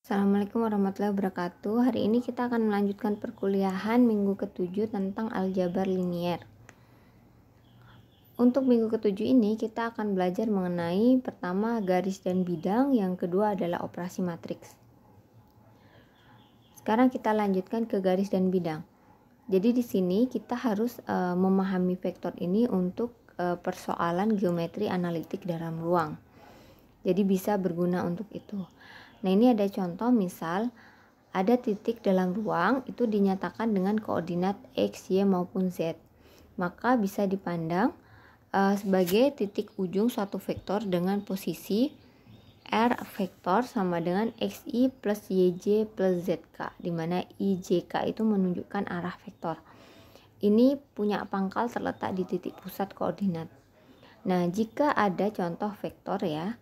Assalamualaikum warahmatullahi wabarakatuh. Hari ini kita akan melanjutkan perkuliahan minggu ke-7 tentang aljabar linier. Untuk minggu ke-7 ini kita akan belajar mengenai pertama garis dan bidang, yang kedua adalah operasi matriks. Sekarang kita lanjutkan ke garis dan bidang. Jadi di sini kita harus memahami vektor ini untuk persoalan geometri analitik dalam ruang. Jadi bisa berguna untuk itu. Nah, ini ada contoh, misal ada titik dalam ruang itu dinyatakan dengan koordinat X, Y maupun Z. Maka bisa dipandang sebagai titik ujung suatu vektor dengan posisi R vektor sama dengan XI plus YJ plus ZK, di mana IJK itu menunjukkan arah vektor. Ini punya pangkal terletak di titik pusat koordinat. Nah, jika ada contoh vektor ya,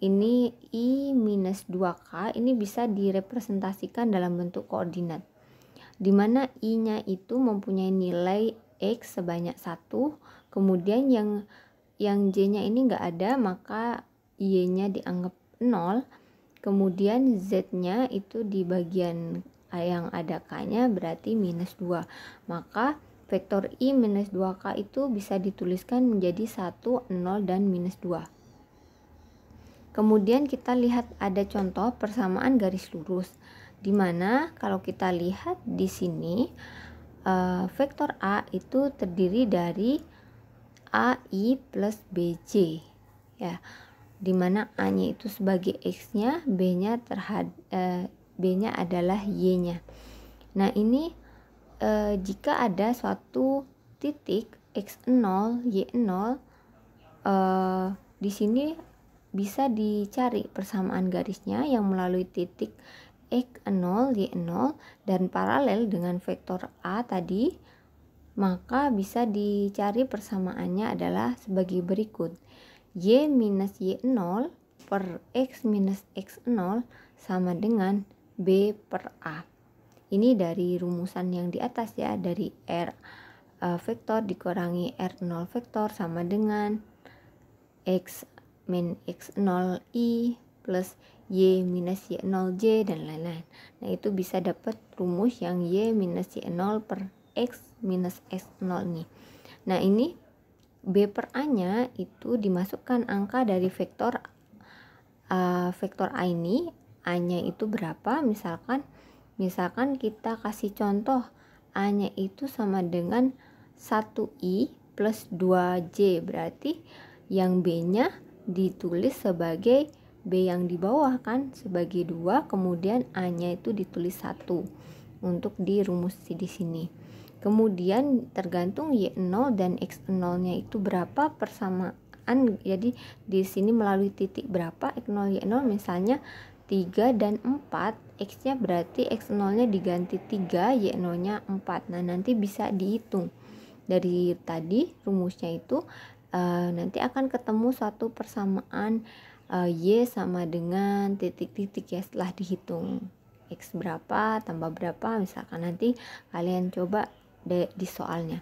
ini I minus 2K, ini bisa direpresentasikan dalam bentuk koordinat, dimana I-nya itu mempunyai nilai X sebanyak 1, kemudian yang J-nya ini enggak ada, maka Y-nya dianggap 0, kemudian Z-nya itu di bagian yang ada K-nya berarti minus 2, maka vektor I minus 2K itu bisa dituliskan menjadi 1, 0, dan minus 2. Kemudian kita lihat ada contoh persamaan garis lurus, di mana kalau kita lihat di sini vektor A itu terdiri dari AI plus BJ ya, di mana A-nya itu sebagai X-nya, B-nya B-nya adalah Y-nya. Nah, ini jika ada suatu titik X0, Y0, di sini bisa dicari persamaan garisnya yang melalui titik X0, Y0 dan paralel dengan vektor A tadi, maka bisa dicari persamaannya adalah sebagai berikut. Y minus Y0 per X minus X0 sama dengan B per A. Ini dari rumusan yang di atas ya, dari R vektor dikurangi R0 vektor sama dengan X min X0I plus Y minus Y0J dan lain-lain. Nah, itu bisa dapat rumus yang Y minus Y0 per X minus X0 ini. Nah, ini B per A-nya itu dimasukkan angka dari vektor A ini. A-nya itu berapa? Misalkan kita kasih contoh A-nya itu sama dengan 1I plus 2J, berarti yang B-nya ditulis sebagai B yang di bawah kan sebagai 2, kemudian A-nya itu ditulis 1 untuk dirumus di sini. Kemudian tergantung Y0 dan X0-nya itu berapa persamaan. Jadi di sini melalui titik berapa X0 Y0, misalnya 3 dan 4, X-nya berarti X0-nya diganti 3, Y0-nya 4. Nah, nanti bisa dihitung dari tadi rumusnya itu. Nanti akan ketemu suatu persamaan Y sama dengan titik-titik ya, setelah dihitung X berapa tambah berapa, misalkan nanti kalian coba di soalnya.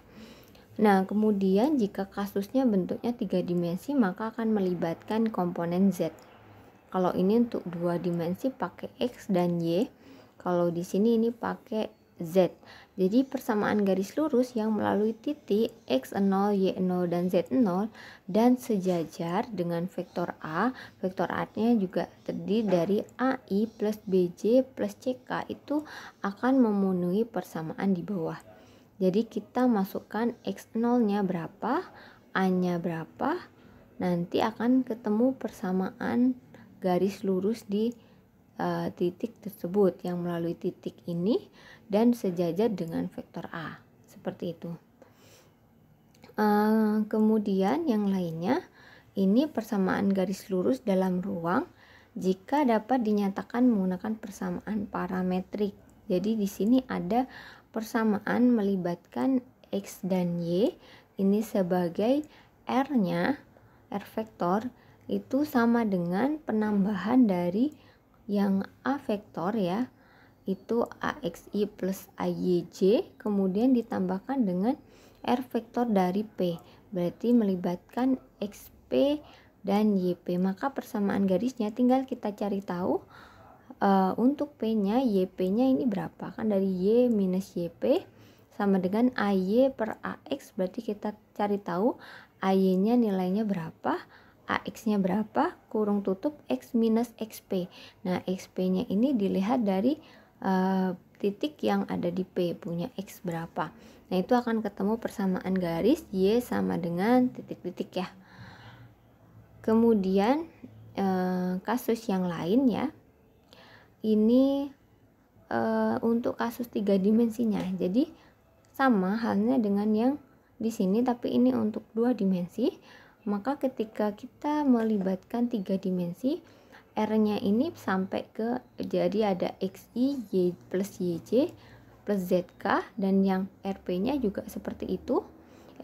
Nah, kemudian jika kasusnya bentuknya 3 dimensi, maka akan melibatkan komponen Z. Kalau ini untuk 2 dimensi pakai X dan Y, kalau di sini ini pakai Z. Jadi persamaan garis lurus yang melalui titik X0, Y0, dan Z0 dan sejajar dengan vektor A. Vektor A-nya juga terdiri dari AI plus BJ plus CK, itu akan memenuhi persamaan di bawah. Jadi kita masukkan X0-nya berapa, A-nya berapa, nanti akan ketemu persamaan garis lurus di titik tersebut yang melalui titik ini dan sejajar dengan vektor A, seperti itu. Kemudian yang lainnya, ini persamaan garis lurus dalam ruang jika dapat dinyatakan menggunakan persamaan parametrik. Jadi di sini ada persamaan melibatkan X dan Y, ini sebagai R-nya, R vektor itu sama dengan penambahan dari yang A vektor ya, itu AXI plus AYJ, kemudian ditambahkan dengan R vektor dari P, berarti melibatkan XP dan YP. Maka persamaan garisnya tinggal kita cari tahu untuk P-nya, YP-nya ini berapa? Kan dari Y minus YP sama dengan AY per AX, berarti kita cari tahu AY-nya nilainya berapa, AX-nya berapa, kurung tutup X minus XP. Nah, XP-nya ini dilihat dari titik yang ada di P, punya X berapa. Nah, itu akan ketemu persamaan garis Y sama dengan titik-titik ya. Kemudian kasus yang lain ya, ini untuk kasus 3 dimensinya. Jadi sama halnya dengan yang di sini, tapi ini untuk 2 dimensi. Maka ketika kita melibatkan 3 dimensi, R-nya ini sampai ke, jadi ada XI, Y plus YJ plus ZK, dan yang RP-nya juga seperti itu,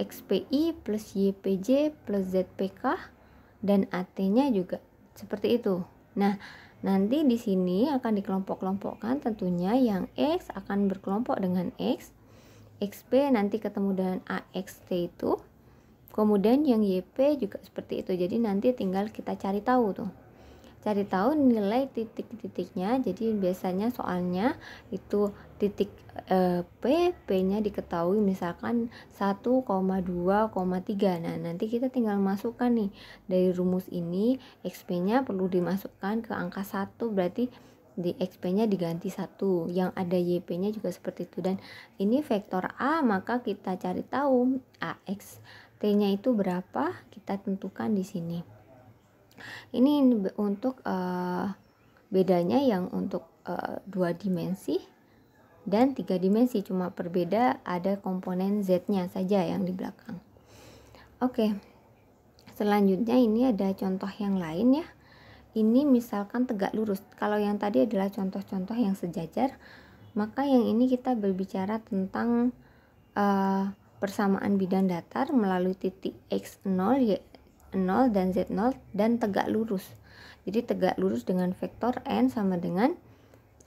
XPI plus YPJ plus ZPK, dan AT-nya juga seperti itu. Nah, nanti di sini akan dikelompok-kelompokkan, tentunya yang X akan berkelompok dengan X, XP nanti ketemu dengan AXT itu, kemudian yang YP juga seperti itu. Jadi nanti tinggal kita cari tahu nilai titik-titiknya. Jadi biasanya soalnya itu titik P nya diketahui misalkan 1,2,3. Nah, nanti kita tinggal masukkan nih dari rumus ini, XP nya perlu dimasukkan ke angka 1, berarti di XP nya diganti 1, yang ada YP nya juga seperti itu. Dan ini vektor A, maka kita cari tahu AX T nya itu berapa, kita tentukan di sini. Ini untuk bedanya yang untuk 2 dimensi dan 3 dimensi, cuma berbeda ada komponen Z-nya saja yang di belakang. Oke, selanjutnya ini ada contoh yang lain ya. Ini misalkan tegak lurus. Kalau yang tadi adalah contoh-contoh yang sejajar, maka yang ini kita berbicara tentang persamaan bidang datar melalui titik X0, Y0 dan Z0 dan tegak lurus. Jadi tegak lurus dengan vektor N sama dengan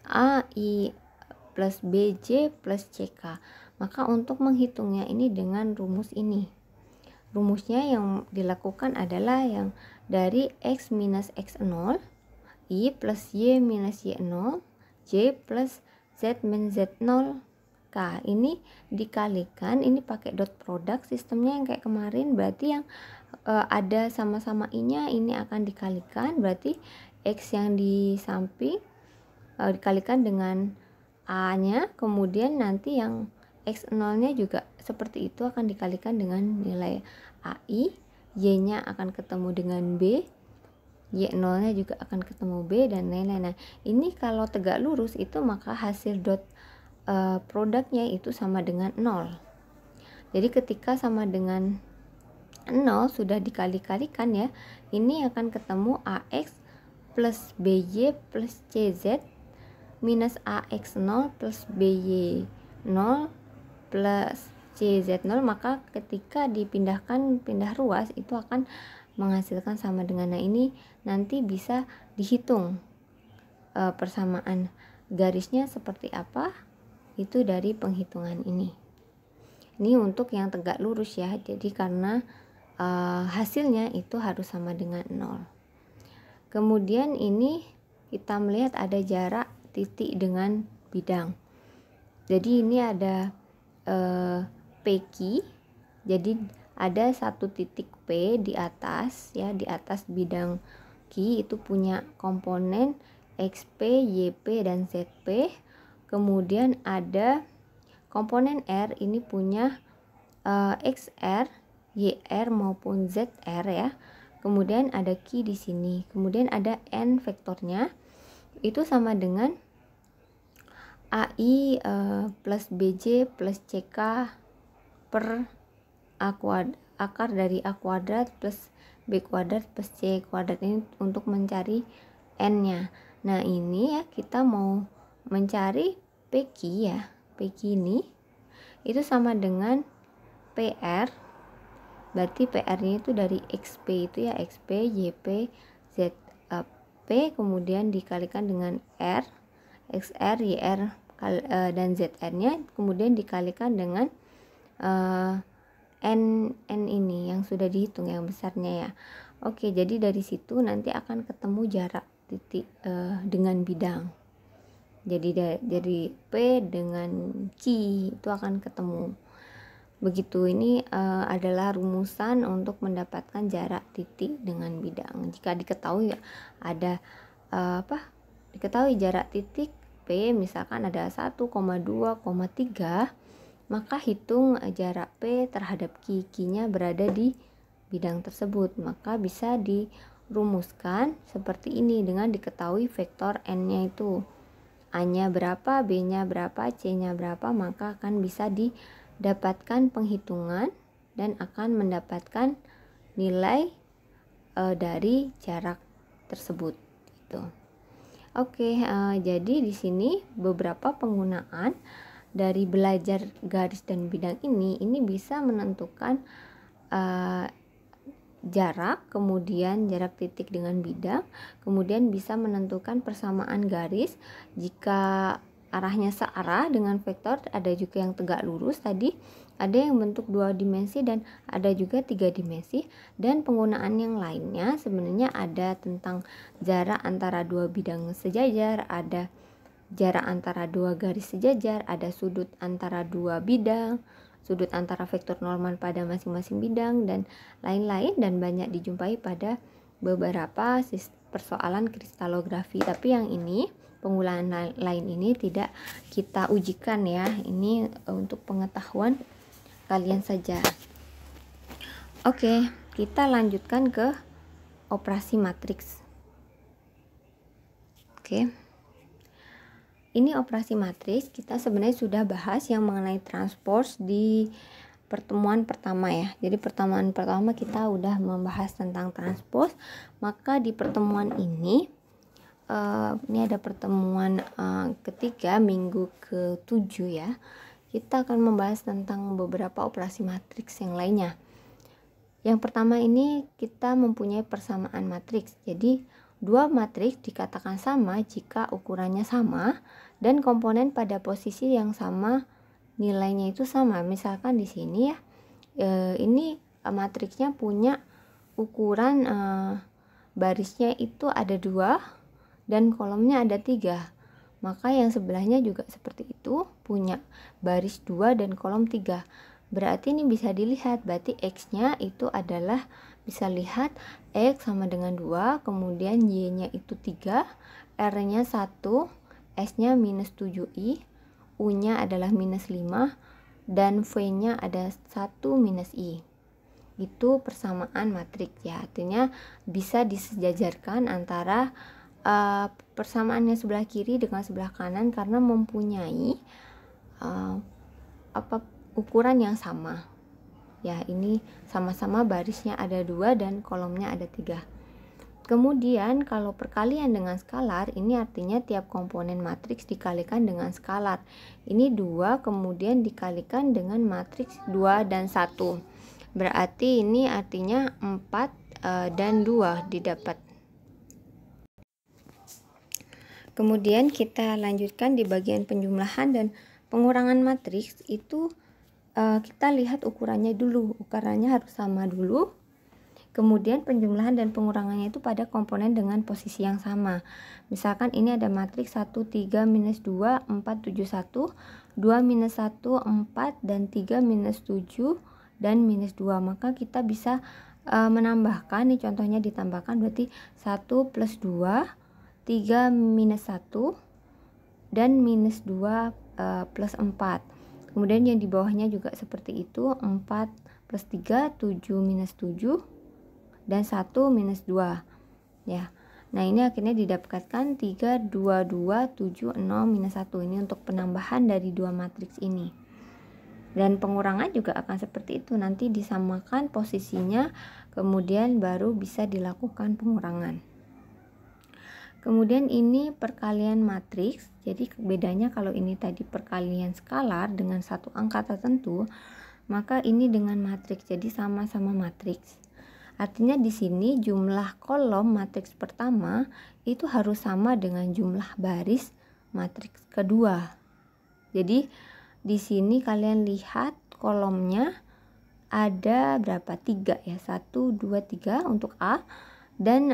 AI plus BJ plus CK. Maka untuk menghitungnya ini dengan rumus ini. Rumusnya yang dilakukan adalah yang dari X minus X0, I plus Y minus Y0, J plus Z min Z0, K. Ini dikalikan, ini pakai dot product sistemnya yang kayak kemarin, berarti yang ada sama-sama I-nya ini akan dikalikan, berarti X yang di samping dikalikan dengan A-nya, kemudian nanti yang X0-nya juga seperti itu akan dikalikan dengan nilai AI, Y-nya akan ketemu dengan B, Y0-nya juga akan ketemu B, dan lain-lain. Nah, ini kalau tegak lurus itu maka hasil dot produknya itu sama dengan 0. Jadi ketika sama dengan 0 sudah dikali-kalikan ya, ini akan ketemu AX plus BY plus CZ minus AX0 plus BY0 plus CZ0. Maka ketika dipindahkan, pindah ruas, itu akan menghasilkan sama dengan, nah ini nanti bisa dihitung persamaan garisnya seperti apa, itu dari penghitungan ini. Ini untuk yang tegak lurus ya, jadi karena hasilnya itu harus sama dengan 0. Kemudian ini kita melihat ada jarak titik dengan bidang. Jadi ini ada PQ, jadi ada satu titik P di atas ya, di atas bidang Q itu punya komponen XP, YP, dan ZP. Kemudian ada komponen R ini punya XR, YR maupun ZR ya. Kemudian ada Q di sini. Kemudian ada N vektornya itu sama dengan AI plus BJ plus CK per akar dari A kuadrat plus B kuadrat plus C kuadrat, ini untuk mencari N-nya. Nah, ini ya kita mau mencari PQ ya. PQ ini itu sama dengan PR, berarti PR-nya itu dari XP itu ya, XP, YP, ZP, kemudian dikalikan dengan R, XR, YR, dan ZR-nya, kemudian dikalikan dengan N ini yang sudah dihitung yang besarnya ya. Oke, jadi dari situ nanti akan ketemu jarak titik dengan bidang. Jadi P dengan Q itu akan ketemu. Begitu, ini adalah rumusan untuk mendapatkan jarak titik dengan bidang. Jika diketahui ada diketahui jarak titik P misalkan ada 1,2,3, maka hitung jarak P terhadap Q-nya berada di bidang tersebut. Maka bisa dirumuskan seperti ini dengan diketahui vektor N-nya itu. A-nya berapa, B-nya berapa, C-nya berapa, maka akan bisa didapatkan penghitungan dan akan mendapatkan nilai dari jarak tersebut. Gitu. Oke, jadi di sini beberapa penggunaan dari belajar garis dan bidang ini bisa menentukan jarak, kemudian jarak titik dengan bidang, kemudian bisa menentukan persamaan garis jika arahnya searah dengan vektor. Ada juga yang tegak lurus tadi, ada yang bentuk 2 dimensi dan ada juga 3 dimensi. Dan penggunaan yang lainnya sebenarnya ada tentang jarak antara 2 bidang sejajar, ada jarak antara 2 garis sejajar, ada sudut antara 2 bidang, sudut antara vektor normal pada masing-masing bidang, dan lain-lain, dan banyak dijumpai pada beberapa persoalan kristalografi. Tapi yang ini, penggunaan lain ini tidak kita ujikan ya, ini untuk pengetahuan kalian saja. Oke, kita lanjutkan ke operasi matriks. Oke, ini operasi matriks kita sebenarnya sudah bahas yang mengenai transpose di pertemuan pertama ya. Jadi pertemuan pertama kita udah membahas tentang transpose. Maka di pertemuan ini ada pertemuan ketiga minggu ke-7 ya. Kita akan membahas tentang beberapa operasi matriks yang lainnya. Yang pertama ini kita mempunyai persamaan matriks. Jadi dua matriks dikatakan sama jika ukurannya sama dan komponen pada posisi yang sama nilainya itu sama. Misalkan di sini ya, ini matriksnya punya ukuran barisnya itu ada 2 dan kolomnya ada 3. Maka yang sebelahnya juga seperti itu, punya baris 2 dan kolom 3. Berarti ini bisa dilihat, berarti X-nya itu adalah, bisa lihat X sama dengan 2, kemudian Y-nya itu 3, R-nya 1, S-nya minus 7I, U-nya adalah minus 5, dan V-nya ada 1 minus I. Itu persamaan matriks ya, artinya bisa disejajarkan antara persamaannya sebelah kiri dengan sebelah kanan karena mempunyai ukuran yang sama ya. Ini sama-sama barisnya ada 2 dan kolomnya ada 3. Kemudian kalau perkalian dengan skalar, ini artinya tiap komponen matriks dikalikan dengan skalar. Ini 2 kemudian dikalikan dengan matriks 2 dan 1. Berarti ini artinya 4 dan 2 didapat. Kemudian kita lanjutkan di bagian penjumlahan dan pengurangan matriks. Itu kita lihat ukurannya dulu, ukurannya harus sama dulu. Kemudian penjumlahan dan pengurangannya itu pada komponen dengan posisi yang sama. Misalkan ini ada matriks 1, 3, minus 2, 4, 7, 1, 2, minus 1, 4, dan 3, minus 7, dan minus 2. Maka kita bisa menambahkan, nih contohnya ditambahkan, berarti 1 plus 2, 3 minus 1, dan minus 2 plus 4. Kemudian yang di bawahnya juga seperti itu, 4 plus 3, 7 minus 7, dan 1 minus 2 ya. Nah ini akhirnya didapatkan 3, 2, 2, 7, 0, minus 1. Ini untuk penambahan dari dua matriks ini. Dan pengurangan juga akan seperti itu, nanti disamakan posisinya, kemudian baru bisa dilakukan pengurangan. Kemudian ini perkalian matriks. Jadi bedanya kalau ini tadi perkalian skalar dengan satu angka tertentu, maka ini dengan matriks. Jadi sama-sama matriks. Artinya di sini jumlah kolom matriks pertama itu harus sama dengan jumlah baris matriks kedua. Jadi di sini kalian lihat kolomnya ada berapa? 3 ya. 1, 2, 3 untuk A, dan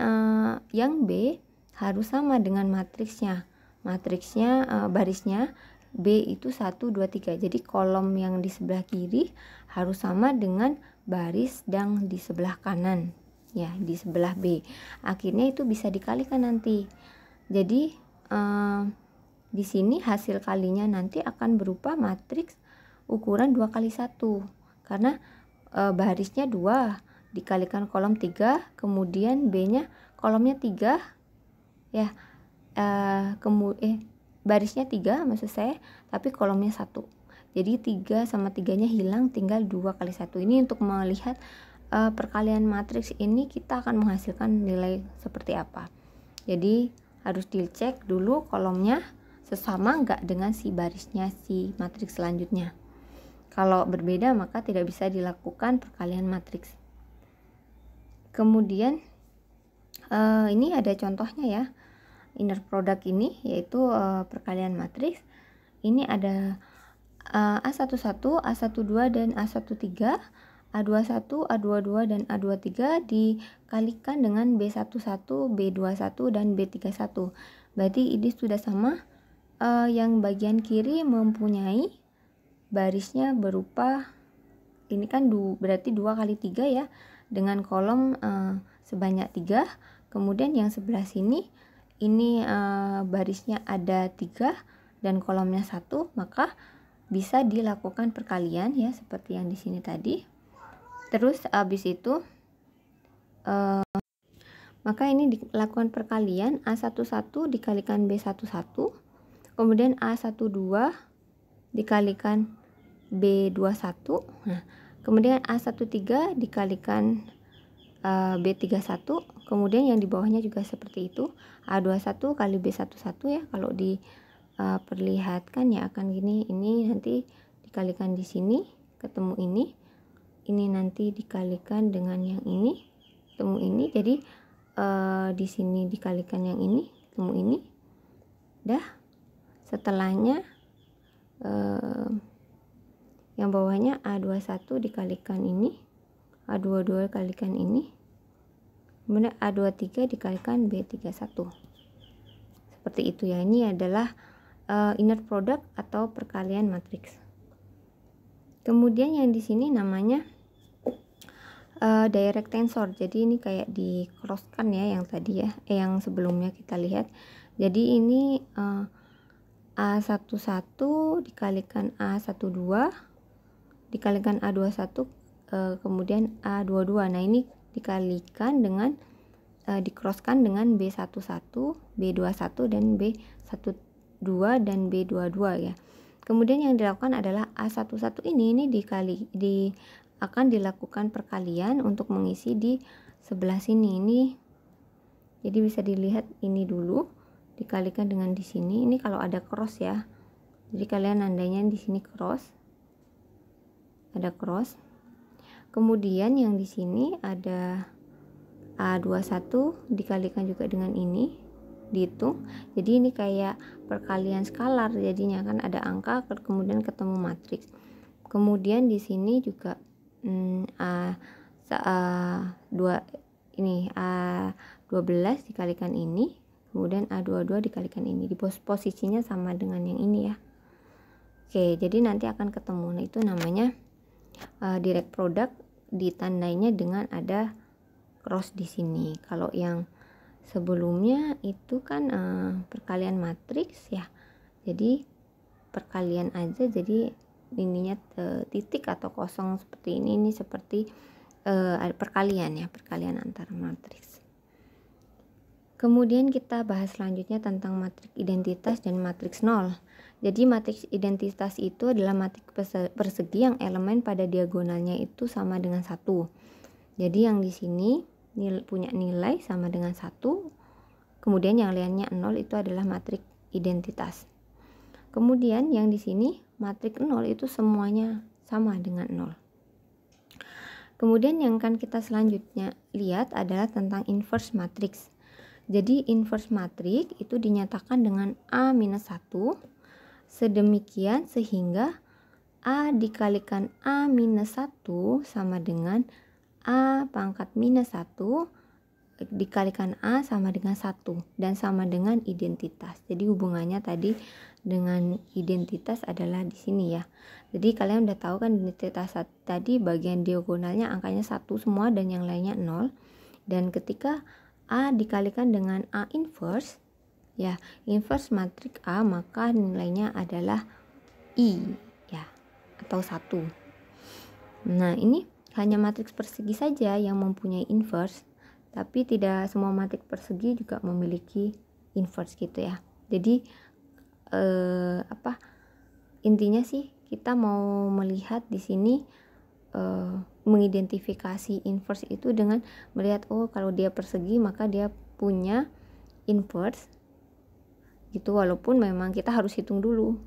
yang B harus sama dengan matriksnya. matriksnya barisnya B itu 1, 2, 3. Jadi kolom yang di sebelah kiri harus sama dengan baris yang di sebelah kanan, ya, di sebelah B. Akhirnya itu bisa dikalikan nanti. Jadi di sini hasil kalinya nanti akan berupa matriks ukuran 2 kali 1, karena barisnya 2 dikalikan kolom 3, kemudian B-nya kolomnya 3 ya, barisnya 3 maksud saya, tapi kolomnya 1. Jadi 3 sama 3-nya hilang, tinggal 2 kali 1. Ini untuk melihat perkalian matriks ini kita akan menghasilkan nilai seperti apa. Jadi harus dicek dulu kolomnya sesama enggak dengan si barisnya si matriks selanjutnya. Kalau berbeda maka tidak bisa dilakukan perkalian matriks. Kemudian ini ada contohnya ya, inner product ini yaitu perkalian matriks. Ini ada A11, A12 dan A13, A21, A22 dan A23 dikalikan dengan B11, B21 dan B31. Berarti ini sudah sama. Yang bagian kiri mempunyai barisnya berupa, ini kan berarti 2 kali 3 ya, dengan kolom sebanyak 3. Kemudian yang sebelah sini ini barisnya ada 3 dan kolomnya 1, maka bisa dilakukan perkalian ya, seperti yang di sini tadi. Terus habis itu maka ini dilakukan perkalian, A11 dikalikan B11, kemudian A12 dikalikan B21, nah, kemudian A13 dikalikan B31, kemudian yang di bawahnya juga seperti itu, A21 kali B11 ya, kalau diperlihatkan ya akan gini, ini nanti dikalikan di sini ketemu ini nanti dikalikan dengan yang ini ketemu ini, jadi di sini dikalikan yang ini ketemu ini, dah. Setelahnya yang bawahnya A21 dikalikan ini, A22 dikalikan ini, kemudian A23 dikalikan B31. Seperti itu ya. Ini adalah inner product atau perkalian matriks. Kemudian yang di sini namanya direct tensor. Jadi ini kayak di crosskan ya, yang tadi ya, yang sebelumnya kita lihat. Jadi ini A11 dikalikan A12 dikalikan A21 kemudian A22. Nah, ini dikalikan dengan dicrosskan dengan B11, B21 dan B12 dan B22 ya. Kemudian yang dilakukan adalah A11 ini akan dilakukan perkalian untuk mengisi di sebelah sini ini. Jadi bisa dilihat ini dulu dikalikan dengan di sini. Ini kalau ada cross ya. Jadi kalian nandanya di sini cross. Ada cross. Kemudian yang di sini ada A21 dikalikan juga dengan ini, dihitung. Jadi ini kayak perkalian skalar, jadinya kan ada angka kemudian ketemu matriks. Kemudian di sini juga A12 dikalikan ini, kemudian A22 dikalikan ini, di posisinya sama dengan yang ini ya. Oke, jadi nanti akan ketemu. Nah, itu namanya direct product, ditandainya dengan ada cross di sini. Kalau yang sebelumnya itu kan perkalian matriks ya, jadi perkalian aja, jadi ininya titik atau kosong seperti ini seperti perkalian ya, perkalian antar matriks. Kemudian kita bahas selanjutnya tentang matriks identitas dan matriks nol. Jadi matriks identitas itu adalah matriks persegi yang elemen pada diagonalnya itu sama dengan 1. Jadi yang di sini punya nilai sama dengan 1. Kemudian yang lainnya 0, itu adalah matriks identitas. Kemudian yang di sini matriks 0 itu semuanya sama dengan 0. Kemudian yang akan kita selanjutnya lihat adalah tentang inverse matrix. Jadi inverse matrix itu dinyatakan dengan A-1 sedemikian sehingga A dikalikan A-1 sama dengan A pangkat minus 1 dikalikan A sama dengan 1 dan sama dengan identitas. Jadi hubungannya tadi dengan identitas adalah di sini ya. Jadi kalian udah tahu kan identitas tadi bagian diagonalnya angkanya 1 semua dan yang lainnya 0. Dan ketika A dikalikan dengan A inverse, ya, inverse matriks A, maka nilainya adalah I ya, atau 1. Nah, ini hanya matriks persegi saja yang mempunyai inverse, tapi tidak semua matriks persegi juga memiliki inverse gitu ya. Jadi intinya sih kita mau melihat di sini mengidentifikasi inverse itu dengan melihat kalau dia persegi maka dia punya inverse gitu, walaupun memang kita harus hitung dulu.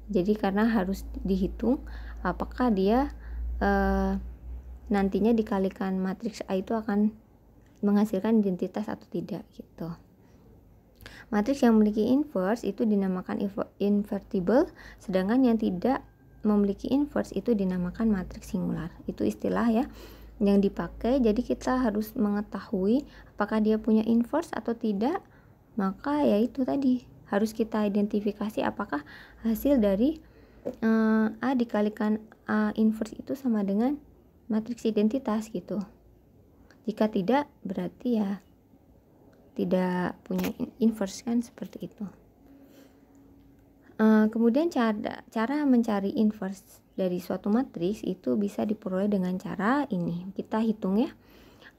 Jadi karena harus dihitung apakah dia nantinya dikalikan matriks A itu akan menghasilkan identitas atau tidak gitu. Matriks yang memiliki inverse itu dinamakan invertible, sedangkan yang tidak memiliki inverse itu dinamakan matriks singular. Itu istilah ya yang dipakai. Jadi kita harus mengetahui apakah dia punya inverse atau tidak. Maka ya itu tadi harus kita identifikasi apakah hasil dari A dikalikan A inverse itu sama dengan matriks identitas gitu. Jika tidak, berarti ya tidak punya inverse kan, seperti itu. Kemudian cara mencari inverse dari suatu matriks itu bisa diperoleh dengan cara ini. Kita hitung ya.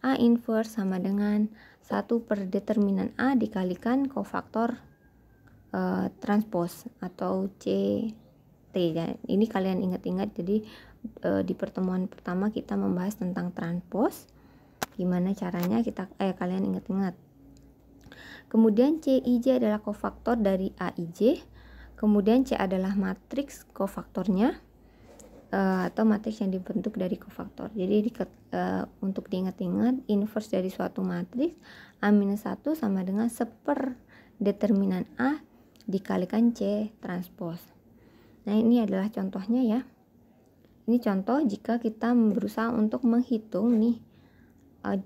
A inverse sama dengan 1 per determinan A dikalikan kofaktor transpose atau CT ya. Ini kalian ingat-ingat, jadi di pertemuan pertama kita membahas tentang transpose. Gimana caranya kalian ingat-ingat. Kemudian CIJ adalah kofaktor dari AIJ. Kemudian C adalah matriks kofaktornya atau matriks yang dibentuk dari kofaktor. Jadi untuk diingat-ingat, inverse dari suatu matriks A-1 sama dengan 1 per determinan A dikalikan C transpose. Nah, ini adalah contohnya ya. Ini contoh jika kita berusaha untuk menghitung nih.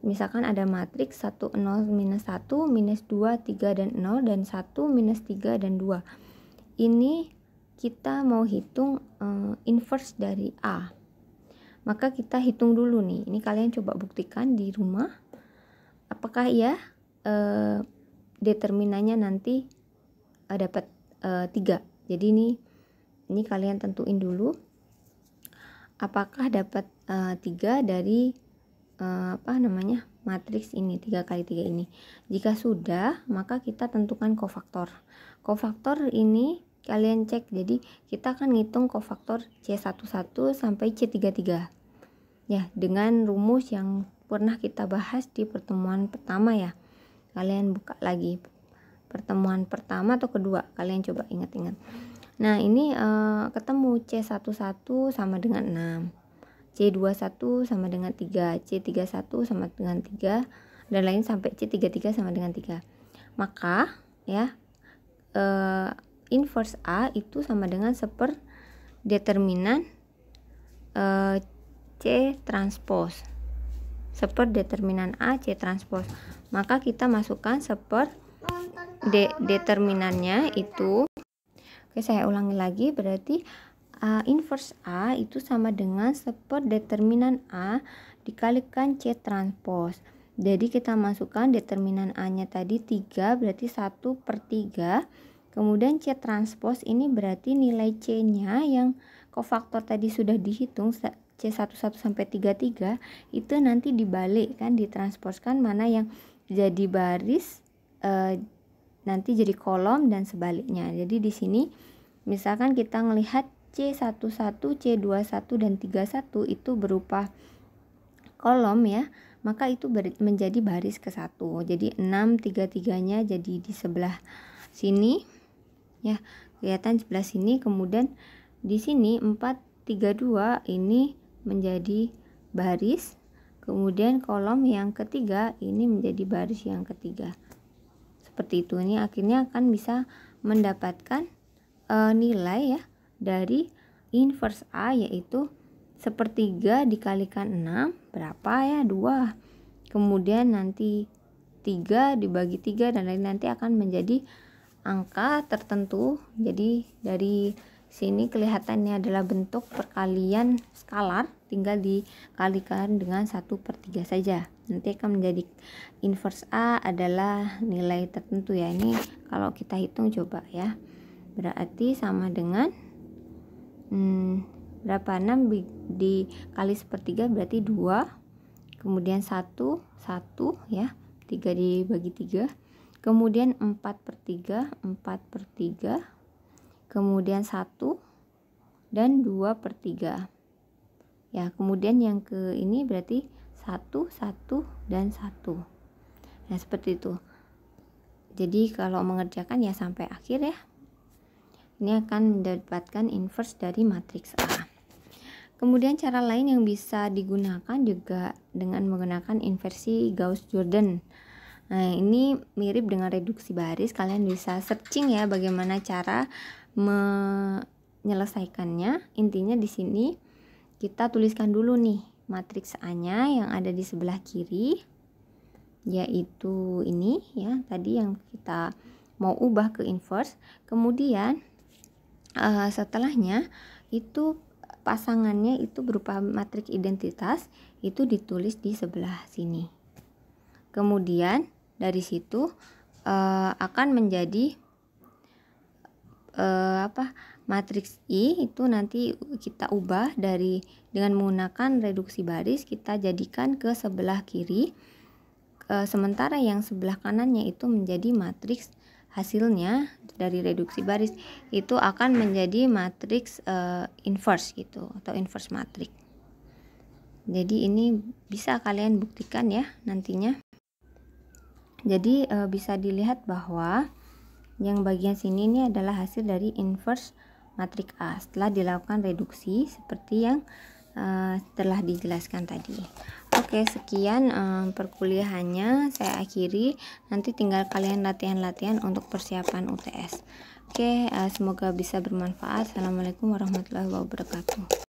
Misalkan ada matriks 1, 0, minus 1, minus 2, 3, dan 0, dan 1, minus 3, dan 2. Ini kita mau hitung inverse dari A. Maka kita hitung dulu nih. Ini kalian coba buktikan di rumah. Apakah ya determinannya nanti dapat 3. Jadi ini kalian tentuin dulu. Apakah dapat 3 dari matriks ini, 3 kali 3 ini. Jika sudah, maka kita tentukan kofaktor. Kofaktor ini kalian cek, jadi kita akan ngitung kofaktor C11 sampai C33 ya, dengan rumus yang pernah kita bahas di pertemuan pertama ya. Kalian buka lagi pertemuan pertama atau kedua, kalian coba ingat-ingat. Nah, ini ketemu C11 sama dengan 6, C21 sama dengan 3, C31 sama dengan 3, dan lain sampai C33 sama dengan 3. Maka ya inverse A itu sama dengan 1 per determinan C transpose. 1 per determinan A C transpose. Maka kita masukkan 1 per determinannya itu. Oke, saya ulangi lagi, berarti inverse A itu sama dengan 1 per determinan A dikalikan C transpose. Jadi kita masukkan determinan A nya tadi 3, berarti 1 per 3. Kemudian C transpose ini berarti nilai C nya yang kofaktor tadi sudah dihitung, C11 sampai 33, itu nanti dibalik kan, ditransposkan, mana yang jadi baris nanti jadi kolom dan sebaliknya. Jadi di sini misalkan kita melihat C11, C21, dan 31 itu berupa kolom ya, maka itu menjadi baris ke-1. Jadi 6, 3-3-nya jadi di sebelah sini ya, kelihatan sebelah sini. Kemudian di sini 4, 3, 2 ini menjadi baris. Kemudian kolom yang ketiga ini menjadi baris yang ketiga. Seperti itu. Ini akhirnya akan bisa mendapatkan nilai ya dari inverse A, yaitu 1/3 dikalikan 6 berapa ya, 2. Kemudian nanti 3 dibagi 3 dan lain nanti akan menjadi angka tertentu. Jadi dari sini kelihatannya adalah bentuk perkalian skalar, tinggal dikalikan dengan 1/3 saja. Nanti akan menjadi inverse A adalah nilai tertentu ya. Ini kalau kita hitung coba ya. Berarti sama dengan berapa? 6 dikali 1/3 berarti 2. Kemudian 1 ya. 3 dibagi 3. Kemudian 4/3, 4/3. Kemudian 1 dan 2/3. Ya, kemudian yang ke ini berarti 1, 1 dan 1. Nah, seperti itu. Jadi kalau mengerjakan ya sampai akhir ya. Ini akan mendapatkan inverse dari matriks A. Kemudian cara lain yang bisa digunakan juga dengan menggunakan inversi Gauss-Jordan. Nah, ini mirip dengan reduksi baris. Kalian bisa searching ya bagaimana cara menyelesaikannya. Intinya di sini kita tuliskan dulu nih matriks A-nya yang ada di sebelah kiri, yaitu ini ya, tadi yang kita mau ubah ke inverse. Kemudian setelahnya itu pasangannya itu berupa matriks identitas, itu ditulis di sebelah sini. Kemudian dari situ akan menjadi matriks I itu nanti kita ubah dengan menggunakan reduksi baris, kita jadikan ke sebelah kiri, sementara yang sebelah kanannya itu menjadi matriks hasilnya dari reduksi baris, itu akan menjadi matriks inverse gitu, atau inverse matriks. Jadi ini bisa kalian buktikan ya nantinya. Jadi bisa dilihat bahwa yang bagian sini ini adalah hasil dari inverse matriks A setelah dilakukan reduksi seperti yang telah dijelaskan tadi. Oke, sekian perkuliahannya saya akhiri. Nanti tinggal kalian latihan-latihan untuk persiapan UTS. Oke, semoga bisa bermanfaat. Assalamualaikum warahmatullahi wabarakatuh.